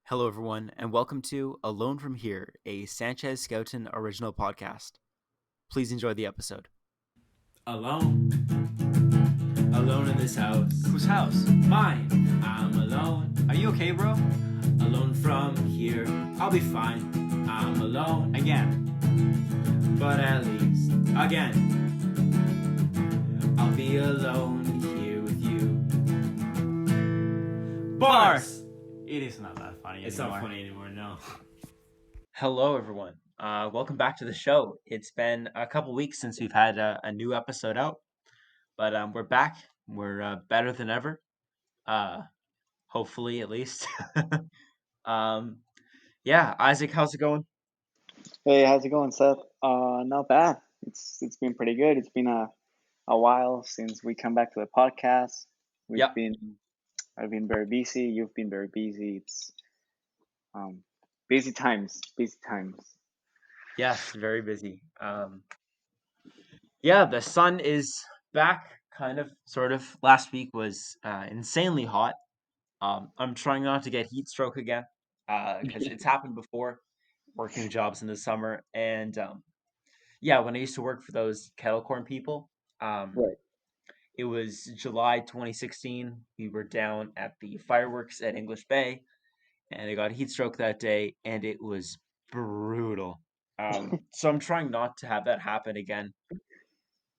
Hello, everyone, and welcome to Alone from Here, a Sanchez Scoutin original podcast. Please enjoy the episode. Alone, alone in this house. Whose house? Mine. I'm alone, Are you okay, bro? alone from here. I'll be fine. I'm alone Again. but at least again, I'll be alone here with you. Bars. It is not that funny It's not funny anymore. No. Hello, everyone. Welcome back to the show. It's been a couple weeks since we've had a new episode out, but we're back. We're better than ever. Hopefully, at least. Yeah, Isaac, how's it going? Hey, how's it going, Seth? Not bad. It's been pretty good. It's been a while since we come back to the podcast. We've Yep. been I've been very busy. You've been very busy. It's busy times. Busy times. Yes, very busy. Yeah, the sun is back, kind of, sort of. Last week was insanely hot. I'm trying not to get heat stroke again, because it's happened before, working jobs in the summer. And yeah, when I used to work for those kettle corn people, um, Right. it was July 2016. We were down at the fireworks at English Bay, and I got heat stroke that day, and it was brutal. So I'm trying not to have that happen again.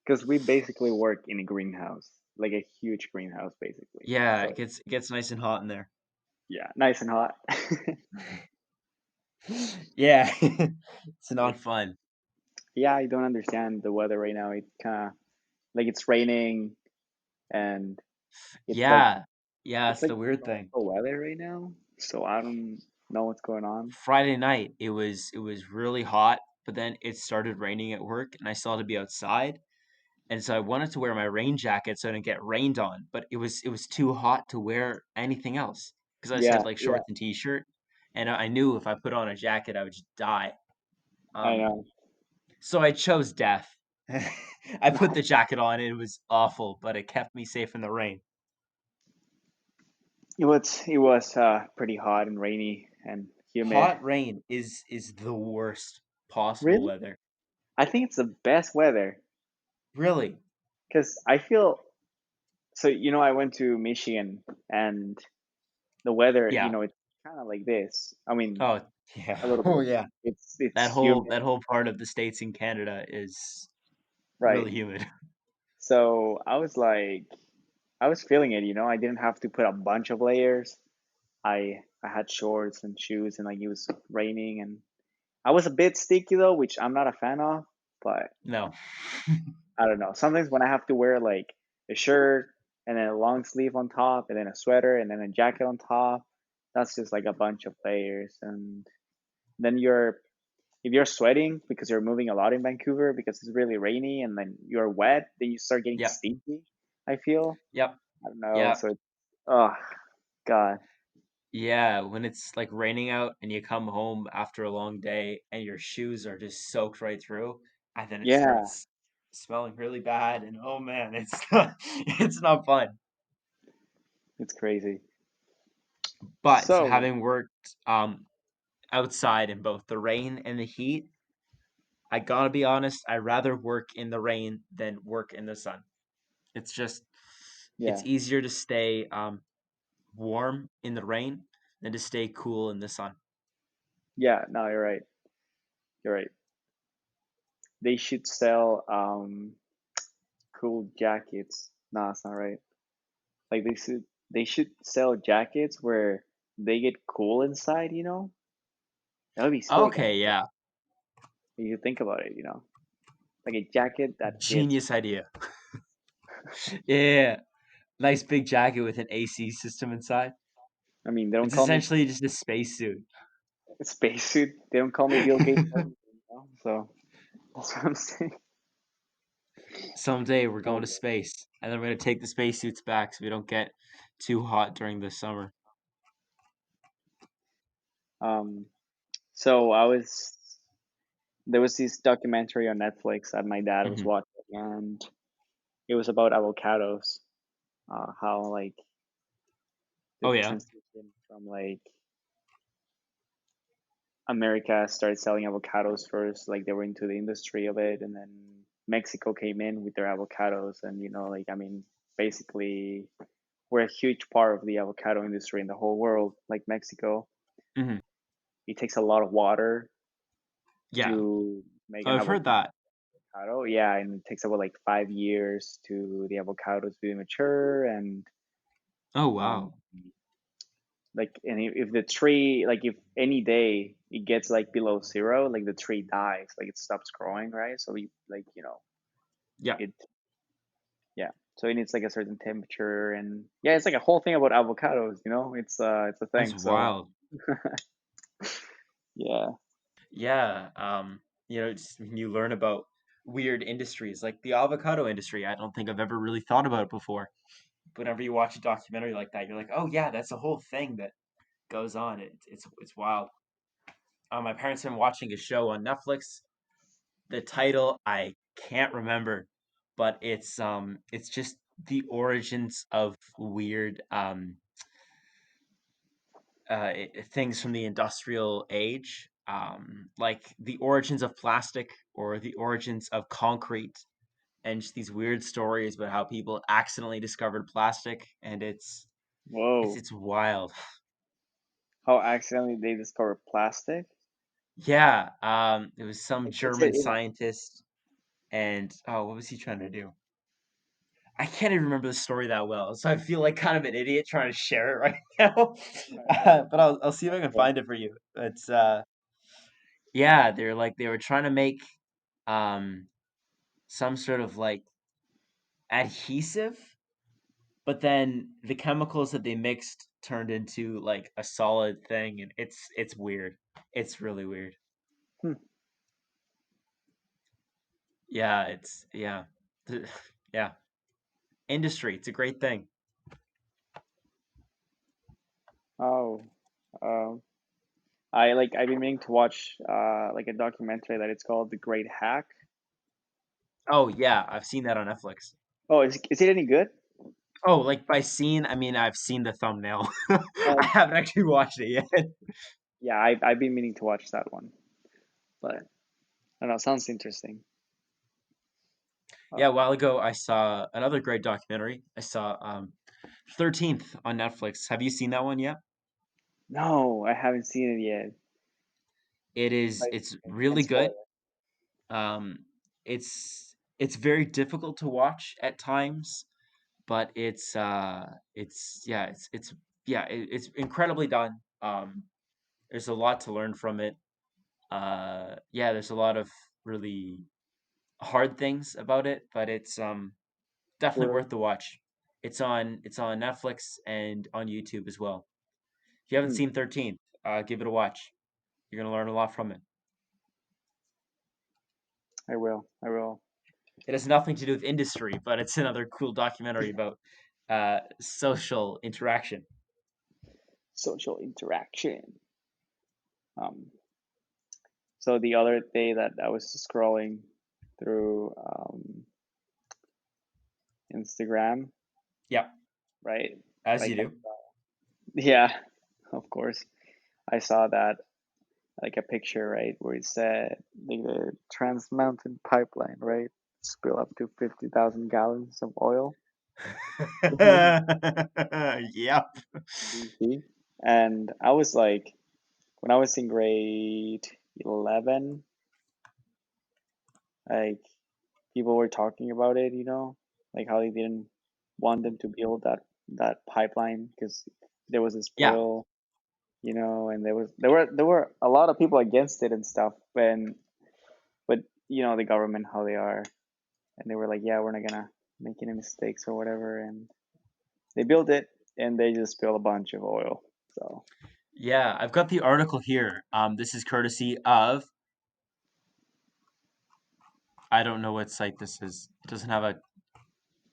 Because we basically work in a greenhouse, like a huge greenhouse, basically. Yeah, So it gets nice and hot in there. yeah, nice and hot. Yeah, it's not fun. Yeah, I don't understand the weather right now. It kind of like it's raining and it's like Yeah, yeah, it's it's like the weird thing. tropical weather right now. So I don't know what's going on. Friday night, it was really hot, but then it started raining at work, and I still had to be outside, and so I wanted to wear my rain jacket so I didn't get rained on, but it was too hot to wear anything else because I just Yeah, had like yeah, shorts and t-shirt, and I knew if I put on a jacket, I would just die. I Um, know. so I chose death. I put the jacket on, and it was awful, but it kept me safe in the rain. It was pretty hot and rainy and humid. Hot rain is the worst possible Really? weather. I think it's the best weather Really? because I feel so. I went to Michigan and the weather, Yeah. it's kind of like this. I mean, Oh, yeah. a little Oh, bit. yeah. It's That whole humid, that whole part of the states in Canada is right? really humid. So I was feeling it. I didn't have to put a bunch of layers. I had shorts and shoes, and like it was raining, and I was a bit sticky though, which I'm not a fan of. But No. I don't know. Sometimes when I have to wear like a shirt and then a long sleeve on top and then a sweater and then a jacket on top, that's just like a bunch of layers. And then if you're sweating because you're moving a lot in Vancouver because it's really rainy and then you're wet, then you start getting Yep. stinky, I feel. Yep. I don't know. Yeah. So oh God. Yeah, when it's like raining out and you come home after a long day and your shoes are just soaked right through, and then it Yeah, starts smelling really bad, and oh man, it's not it's not fun. it's crazy. But So having worked outside in both the rain and the heat, I gotta be honest, I'd rather work in the rain than work in the sun. It's just it's yeah. easier to stay warm in the rain than to stay cool in the sun. Yeah, no, you're right. You're right. They should sell cool jackets. No, it's not right. Like they should sell jackets where they get cool inside. That would be sick, Okay, actually. yeah. If you think about it. Like a jacket that gets Genius idea. Yeah. Nice big jacket with an AC system inside. I mean, they don't It's call me essentially just a spacesuit. spacesuit. They don't call me Bill Gates for anything. So that's what I'm saying. Someday we're going to Um, space, and then we're gonna take the spacesuits back so we don't get too hot during the summer. um, so there was this documentary on Netflix that my dad was Hmm. watching, and it was about avocados. How like Oh the yeah. transition from like America started selling avocados first, like they were into the industry of it, and then Mexico came in with their avocados, and like I mean, basically, we're a huge part of the avocado industry in the whole world, like Mexico. Hmm. It takes a lot of water Yeah, to make an I've heard that. avocado. Yeah, and it takes about like 5 years to the avocados be mature, and Oh um, wow. like, and if the tree, like, if any day it gets like below zero, like the tree dies, like it stops growing, right? So we like Yeah, it, yeah. So it needs like a certain temperature, and yeah, it's like a whole thing about avocados. It's a that's thing. So wild. yeah. Yeah, just when you learn about weird industries like the avocado industry, I don't think I've ever really thought about it before. But whenever you watch a documentary like that, you're like, oh yeah, that's a whole thing that goes on. It's wild. My parents have been watching a show on Netflix. The title I can't remember, but it's just the origins of weird things from the industrial age, like the origins of plastic or the origins of concrete, and just these weird stories about how people accidentally discovered plastic, and it's Whoa. it's wild. How accidentally they discovered plastic? Yeah, it was some Is German it scientist, and oh, what was he trying to do? I can't even remember the story that well, so I feel like kind of an idiot trying to share it right now. But I'll see if I can yeah. find it for you. It's yeah, they were trying to make um some sort of like adhesive, but then the chemicals that they mixed turned into like a solid thing, and it's weird. It's really weird. Hmm. Yeah, yeah. Yeah. Industry, it's a great thing. Oh. Um. I've been meaning to watch like a documentary that it's called The Great Hack. Oh yeah, I've seen that on Netflix. Oh, is it any good? Oh, like by scene, I mean I've seen the thumbnail. I Oh, haven't actually watched it yet. yeah, I've been meaning to watch that one, but I don't know. Sounds interesting. Yeah, a Oh, while ago I saw another great documentary. I saw 13th on Netflix. Have you seen that one yet? no, I haven't seen it yet. Like, It's can't really spoil good. Um, it's very difficult to watch at times, but it's yeah, it's yeah, it's incredibly done. There's a lot to learn from it. Yeah, there's a lot of really hard things about it, but it's it. definitely Sure. worth the watch. It's on Netflix and on YouTube as well. If you haven't Hmm. seen 13th, give it a watch. You're gonna learn a lot from it. I will. I will. It has nothing to do with industry, but it's another cool documentary about social interaction. Social interaction. Um. So the other day that I was scrolling through Instagram, Yeah, right? as Like, you do. yeah, of course. I saw that like a picture, right, where it said like the Trans Mountain Pipeline, right, spill up to 50,000 gallons of oil Yep. in BC. And I was like, when I was in grade 11, like people were talking about it, like how they didn't want them to build that pipeline because there was a Yeah. spill, and there were a lot of people against it and stuff. But the government how they are, and they were like, yeah, we're not gonna make any mistakes or whatever, and they built it, and they just spilled a bunch of oil. So Yeah, I've got the article here. This is courtesy of I don't know what site this is. It doesn't have a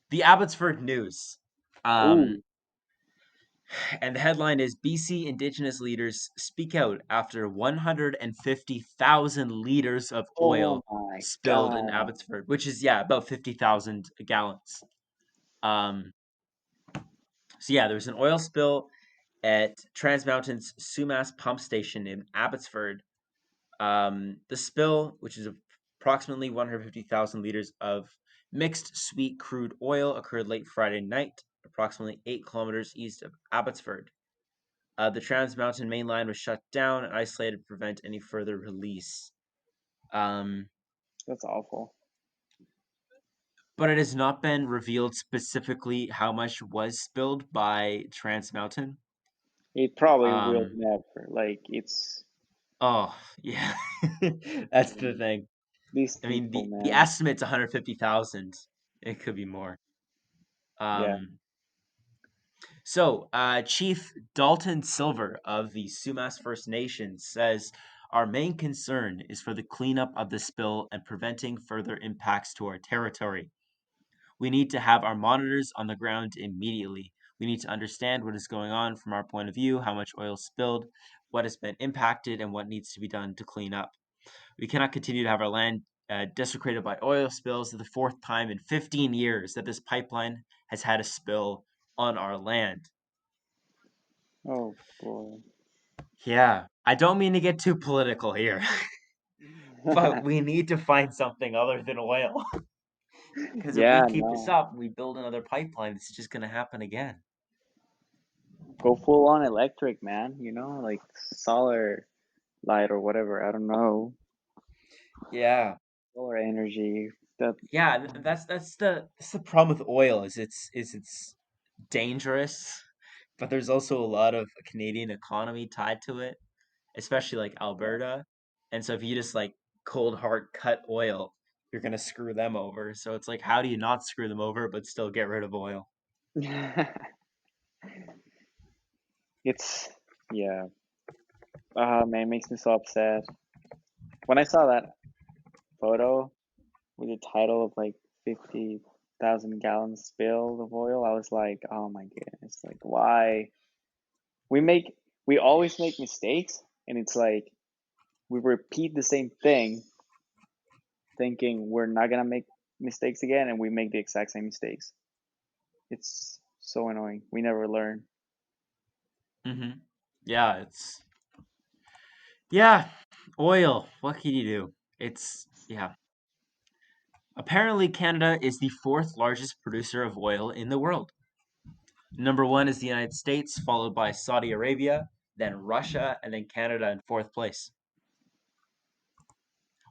the Abbotsford News. Um, ooh, and the headline is BC Indigenous leaders speak out after 150,000 liters of oh oil my spilled in god. Abbotsford, which is yeah, about 50,000 gallons. Um, so yeah, there was an oil spill at Trans Mountain's Sumas pump station in Abbotsford. The spill, which is approximately 150,000 liters of mixed sweet crude oil, occurred late Friday night, approximately 8 kilometers east of Abbotsford. The Trans Mountain main line was shut down and isolated to prevent any further release. Um, That's awful. but it has not been revealed specifically how much was spilled by Trans Mountain. It probably will Um, never. Like it's oh, yeah, that's the mm, thing. these I mean, people, the man. estimate's 150,000. It could be more. Yeah. Um, so, Chief Dalton Silver of the Sumas First Nation says our main concern is for the cleanup of the spill and preventing further impacts to our territory. We need to have our monitors on the ground immediately. We need to understand what is going on from our point of view, how much oil spilled, what has been impacted, and what needs to be done to clean up. We cannot continue to have our land desecrated by oil spills the fourth time in 15 years that this pipeline has had a spill on our land. Oh boy. Yeah, I don't mean to get too political here, but we need to find something other than oil. Because if Yeah, we keep this no. up, we build another pipeline, it's just going to happen again. Go full on electric, man. Like solar light or whatever. I don't know. Yeah, Solar energy. That yeah, that's the problem with oil is it's dangerous, but there's also a lot of Canadian economy tied to it, especially like Alberta. And so if you just like cold hard cut oil, you're gonna screw them over. So it's like, how do you not screw them over but still get rid of oil? it's yeah. Man, it makes me so upset. When I saw that photo with the title of like 50,000 gallons spilled of oil, I was like, oh my goodness, like why? We make we always make mistakes, and it's like we repeat the same thing, thinking we're not gonna make mistakes again, and we make the exact same mistakes. It's so annoying. We never learn. Mm-hmm. Yeah, yeah, oil. What can you do? It's yeah. Apparently, Canada is the fourth largest producer of oil in the world. Number one is the United States, followed by Saudi Arabia, then Russia, and then Canada in fourth place.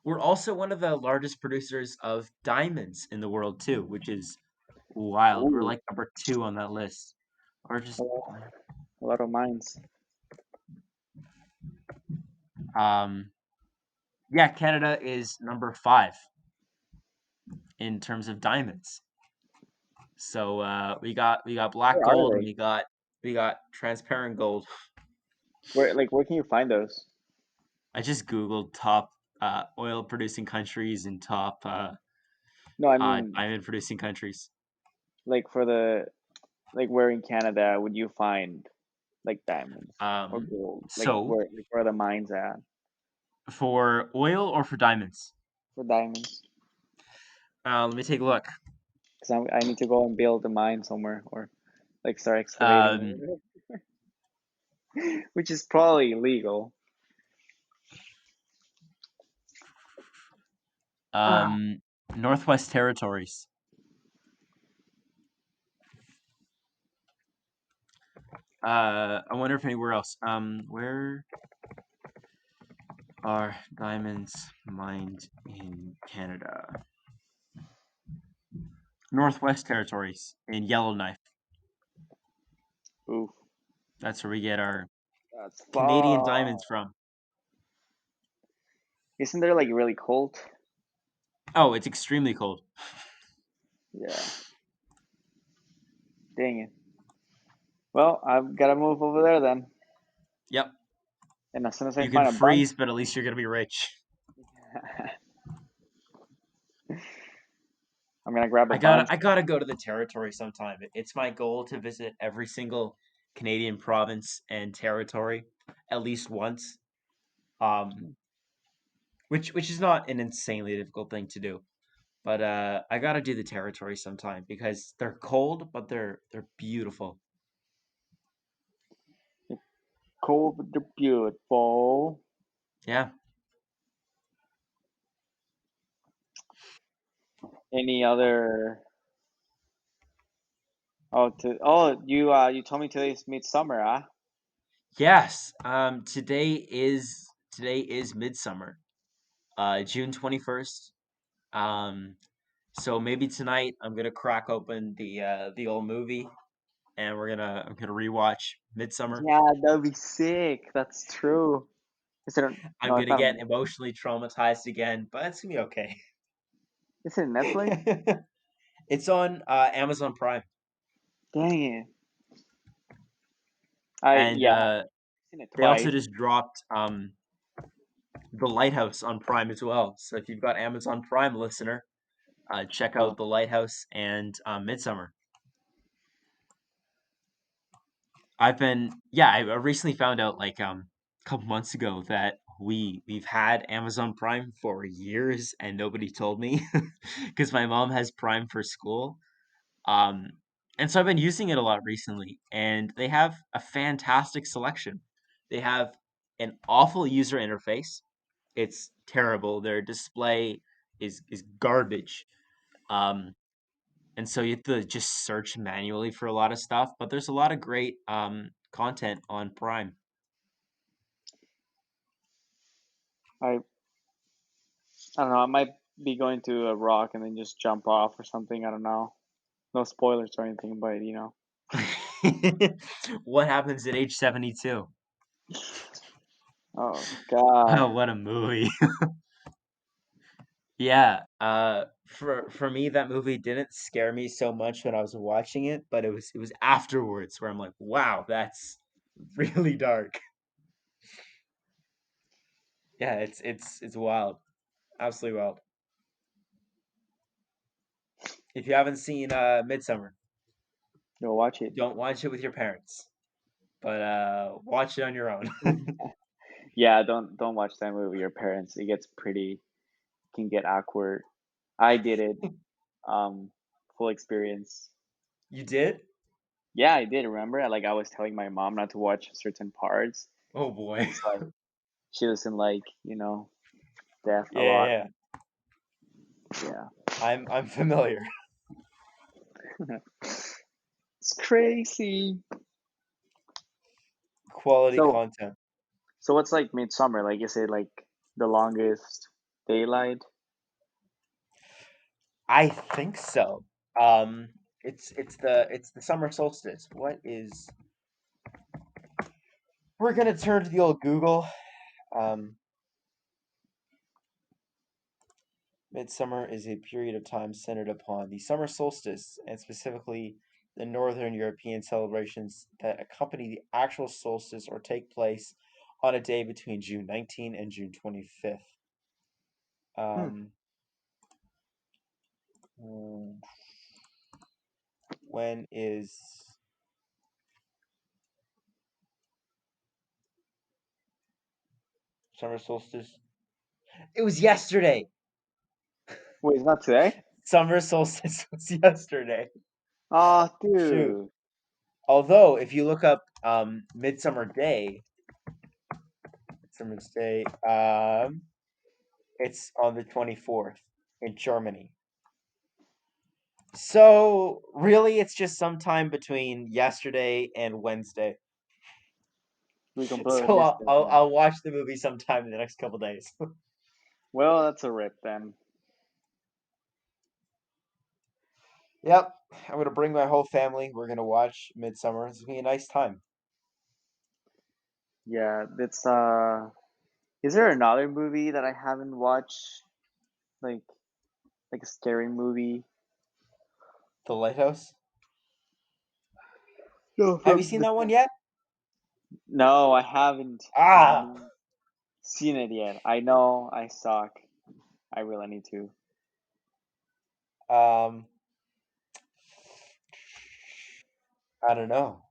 We're also one of the largest producers of diamonds in the world too, which is wild. We're Ooh, like number two on that list. Or a just lot, a lot of mines. um yeah, Canada is number five in terms of diamonds. So we got black Where are gold and they? we got transparent gold. Where can you find those? I just googled top oil producing countries and top No, I mean diamond producing countries. like for the like where in Canada would you find like diamonds or gold? So Like where are the mines at for oil or for diamonds? for diamonds? Let me take a look. Because I need to go and build a mine somewhere or like start excavating, Um, which is probably illegal. Ah, um, Northwest Territories. I wonder if anywhere else. Where are diamonds mined in Canada? Northwest Territories in Yellowknife. oof, That's where we get our that's Canadian far. diamonds from. Isn't there like really cold? Oh, it's extremely cold. Yeah, dang it. Well, I've got to move over there then. Yep. And as soon as I You can find a bunch, freeze, but at least you're gonna be rich. I'm gonna grab a I gotta bunch. I gotta go to the territory sometime. It's my goal to visit every single Canadian province and territory at least once. Um, which is not an insanely difficult thing to do. But I gotta do the territory sometime because they're cold, but they're beautiful. Cold but they're beautiful. Yeah. Any other? You told me today's midsummer, huh? Yes. Today is midsummer. June 21st. Um, so maybe tonight I'm gonna crack open the old movie and I'm gonna rewatch Midsummer. Yeah, that'd be sick. That's true. Is it? I'm No, it's gonna not. get emotionally traumatized again, but it's gonna be okay. Is it Netflix? It's on Amazon Prime, Dang it! I and yeah, I've seen it they also twice. just dropped The Lighthouse on Prime as well. So if you've got Amazon Prime, listener, check Oh, out The Lighthouse and Midsummer. I recently found out like a couple months ago that we've had Amazon Prime for years and nobody told me because my mom has Prime for school. Um, and so I've been using it a lot recently, and they have a fantastic selection. They have an awful user interface. It's terrible. Their display is garbage. Um, and so you have to just search manually for a lot of stuff, but there's a lot of great content on Prime. I I don't know. I might be going to a rock and then just jump off or something. I don't know. No spoilers or anything, but What happens at age 72? Oh God. Oh, what a movie. Yeah, for me that movie didn't scare me so much when I was watching it, but it was afterwards where I'm like, wow, that's really dark. Yeah, it's wild. Absolutely wild. If you haven't seen Midsummer, Go watch it. don't watch it with your parents, but watch it on your own. Yeah, don't watch that movie with your parents. It gets pretty can get awkward. I did it. Um, full experience. You did? Yeah, I did. Remember, I was telling my mom not to watch certain parts. Oh boy. It's like she doesn't like death a Yeah, lot. yeah. Yeah, I'm familiar. it's crazy. Quality So content. so what's like midsummer? Like, is it like the longest daylight? I think so. Um, it's the summer solstice. What is? We're gonna turn to the old Google. Um, Midsummer is a period of time centered upon the summer solstice, and specifically the Northern European celebrations that accompany the actual solstice or take place on a day between June 19 and June 25th. Hmm. Um, when is summer solstice? It was yesterday. Wait, it's not today? Summer solstice was yesterday. Oh, Shoot. dude. Although, if you look up Midsummer's Day, it's on the 24th in Germany. So really, it's just sometime between yesterday and Wednesday. We completely So missed I'll it I'll, then. I'll watch the movie sometime in the next couple days. Well, that's a rip then. Yep, I'm gonna bring my whole family. We're gonna watch Midsummer. It's gonna be a nice time. Yeah, it's is there another movie that I haven't watched? Like a scary movie? The Lighthouse. No, Have you from seen the that one yet? No, I haven't Ah, seen it yet. I know I suck. I really need to. um, I don't know.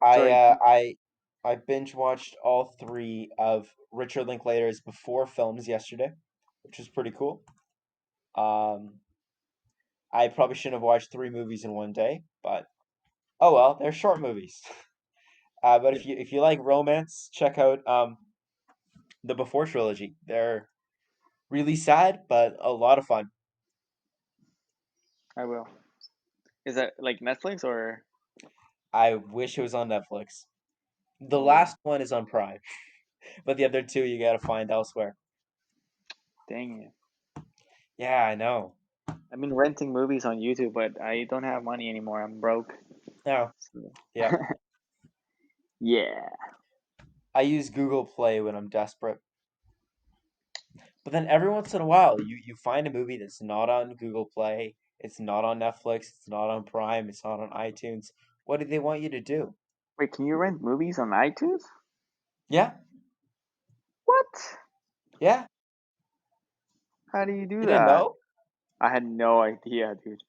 I Sorry. uh, I I binge watched all three of Richard Linklater's Before films yesterday, which was pretty cool. Um, I probably shouldn't have watched three movies in one day, but oh well, they're short movies. But Yeah. if you like romance, check out the Before trilogy. They're Really sad, but a lot of fun. I will. Is that like Netflix or? I wish it was on Netflix. The Oh, last one is on Prime, but the other two you gotta find elsewhere. dang it. Yeah, I know. I've been renting movies on YouTube, but I don't have money anymore. I'm broke. Oh, So. yeah. Yeah. I use Google Play when I'm desperate. But then every once in a while, you find a movie that's not on Google Play, it's not on Netflix, it's not on Prime, it's not on iTunes. What do they want you to do? Wait, can you rent movies on iTunes? Yeah, What? yeah. How do you do You didn't that? know? I had no idea, dude.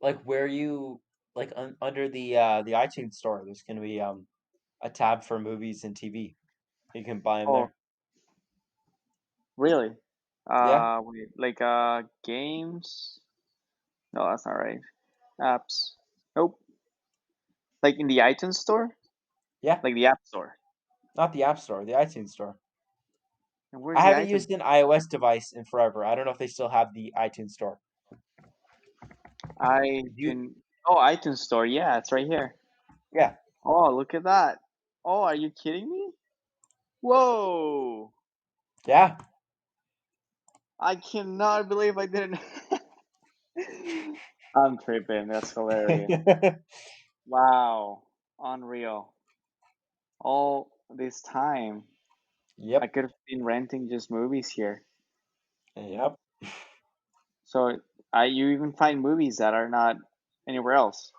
Like where you like under the iTunes store, there's gonna be a tab for movies and TV. You can buy them Oh, there. really? Yeah, Wait, like games? No, that's not right. Apps. Nope. Like in the iTunes store? yeah. Like the App Store. Not the App Store, the iTunes store. And where's I the haven't iTunes? used an iOS device in forever. I don't know if they still have the iTunes store. Do you? iTunes. Oh, iTunes Store. Yeah, it's right here. Yeah, Oh, look at that. Oh, are you kidding me? Whoa! yeah. I cannot believe I didn't. I'm tripping. That's hilarious. Wow. Unreal. All this time, I Yep, could have been renting just movies here. yep. So I you even find movies that are not anywhere else.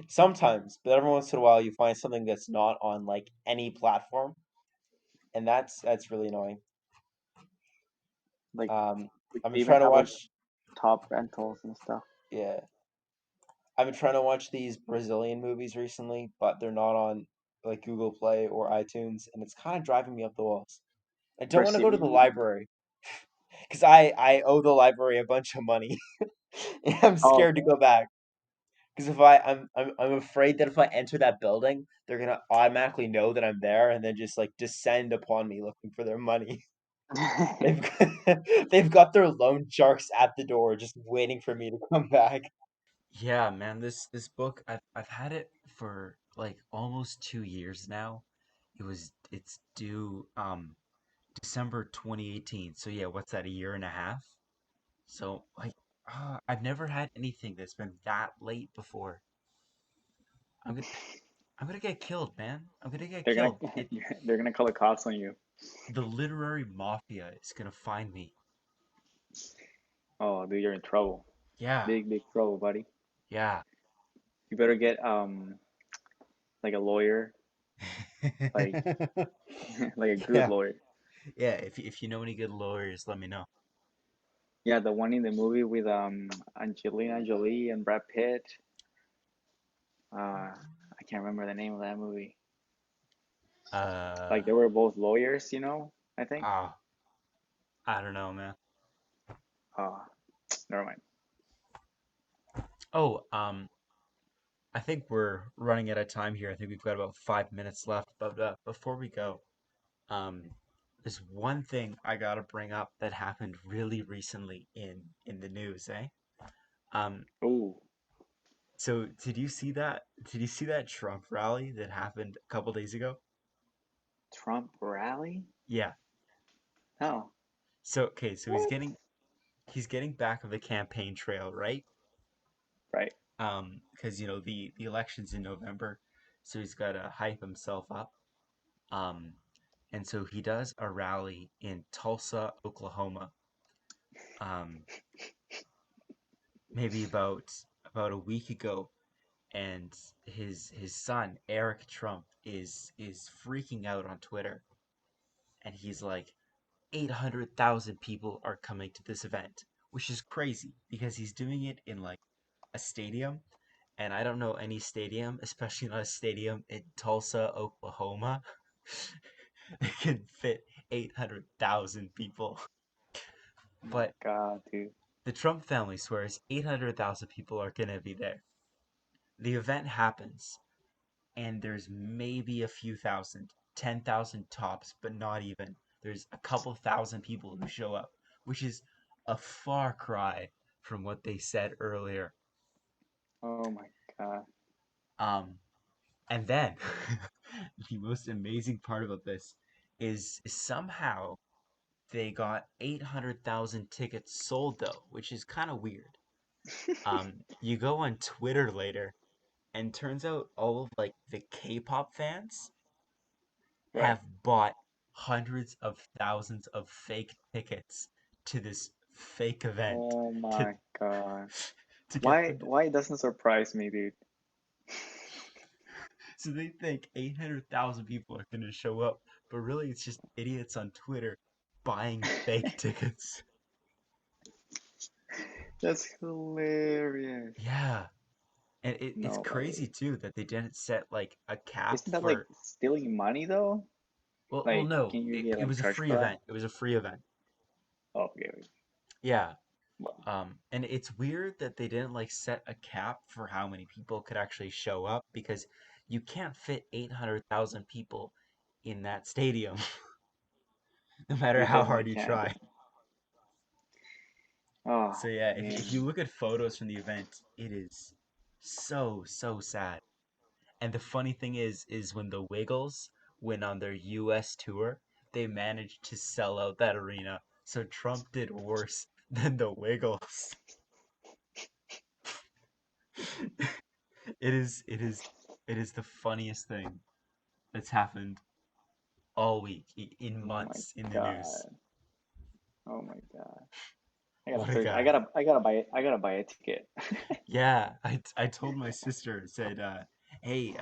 Sometimes, but every once in a while, you find something that's not on like any platform, and that's really annoying. Like, Um, like I've they been even trying to have like watch. top rentals and stuff. Yeah, I've been trying to watch these Brazilian movies recently, but they're not on like Google Play or iTunes, and it's kind of driving me up the walls. I don't want to go to the Brazilian movies? library because I owe the library a bunch of money, and I'm Oh, scared to go back. Because if I'm afraid that if I enter that building, they're gonna automatically know that I'm there and then just like descend upon me looking for their money. They've they've got their loan sharks at the door just waiting for me to come back. Yeah, man, this book I've had it for like almost 2 years now. It's due December 2018. So yeah, what's that, a year and a half? So like I've never had anything that's been that late before. I'm gonna I'm gonna get killed, man. I'm gonna get they're gonna killed. It they're gonna call the cops on you. The literary mafia is gonna find me. Oh, dude, you're in trouble. Yeah, Big trouble, buddy. yeah. You better get like a lawyer, like like a good Yeah, lawyer. yeah. If you know any good lawyers, let me know. Yeah, the one in the movie with Angelina Jolie and Brad Pitt. I can't remember the name of that movie. Uh, Like they were both lawyers, you know, I think. ah, I don't know, man. Oh, never mind. Oh, I think we're running out of time here. I think we've got about 5 minutes left. But before we go, um, there's one thing I gotta bring up that happened really recently in the news, eh? Um, Oh, so did you see that? Did you see that Trump rally that happened a couple days ago? Trump rally? Yeah. No. So okay, so What? he's getting back on the campaign trail, right? Right. Because the election's in November, so he's got to hype himself up. Um, and so he does a rally in Tulsa, Oklahoma. Um, maybe about a week ago, and his son Eric Trump is freaking out on Twitter, and he's like, 800,000 people are coming to this event, which is crazy because he's doing it in like a stadium. And I don't know any stadium, especially not a stadium in Tulsa, Oklahoma, that can fit 800,000 people. Oh my But God, dude. the Trump family swears 800,000 people are going to be there. The event happens, and there's maybe a few thousand, 10,000 tops, but not even. there's a couple thousand people who show up, which is a far cry from what they said earlier. Oh my god. Um, and then the most amazing part about this is somehow they got 800,000 tickets sold though, which is kind of weird. You go on Twitter later, and turns out all of like the K-pop fans Right. have bought hundreds of thousands of fake tickets to this fake event Oh to my god. to get Why them to, why it doesn't surprise me, dude? so they think 800,000 people are going to show up, but really it's just idiots on Twitter buying fake tickets. That's hilarious. Yeah. And it's No crazy way. too that they didn't set like a cap Isn't that like for, stealing money though? well Like, no, can you get it like was a charged free for that? event. It was a free event. Oh, okay. Yeah. Well, And it's weird that they didn't like set a cap for how many people could actually show up because you can't fit 800,000 people in that stadium, no matter you how definitely hard you can't. try. Oh So yeah, if you man. look at photos from the event, it is so, so sad. And the funny thing is when the Wiggles went on their US tour, they managed to sell out that arena. So Trump did worse than the Wiggles. It is the funniest thing that's happened all week in Oh my months in the news. god. Oh my god. What a I guy. gotta buy it. I gotta buy a ticket. Yeah, I told my sister, said, hey,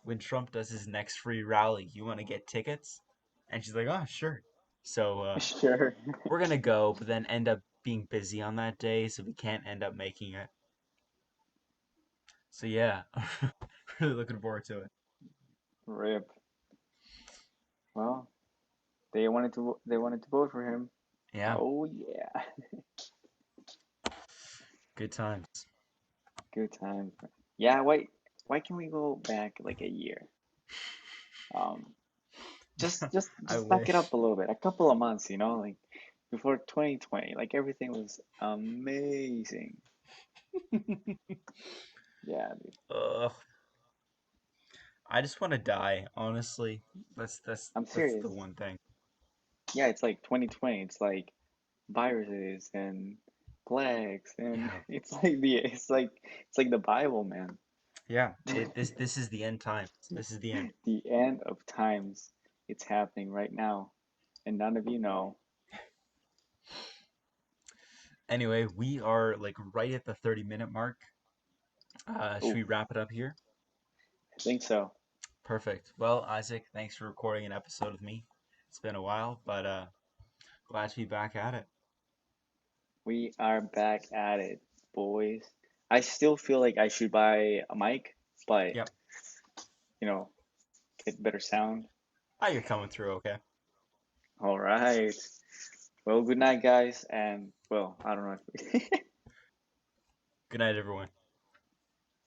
when Trump does his next free rally, you want to get tickets? And she's like, oh, sure. So Sure. we're gonna go, but then end up being busy on that day, so we can't end up making it. So yeah, really looking forward to it. Rip. Well, they wanted to vote for him. Yeah, Oh yeah. good times. Good times. Yeah, why can't we go back like a year? Um, I just back it up wish. a little bit, a couple of months, like before 2020, like everything was amazing. Yeah, dude. Ugh, I just want to die, honestly. I'm That's serious. the one thing. Yeah, it's like 2020. It's like viruses and plagues, and Yeah. it's like the Bible, man. Yeah. This is the end times. This is the end. The end of times. It's happening right now, and none of you know. Anyway, we are like right at the 30-minute mark. Should Oh, we wrap it up here? I think so. Perfect. Well, Isaac, thanks for recording an episode with me. It's been a while, but glad to be back at it. We are back at it, boys. I still feel like I should buy a mic, but Yep. you know, get better sound. Ah, you're coming through, okay? All right. Well, good night, guys, and well, I don't know if Good night, everyone.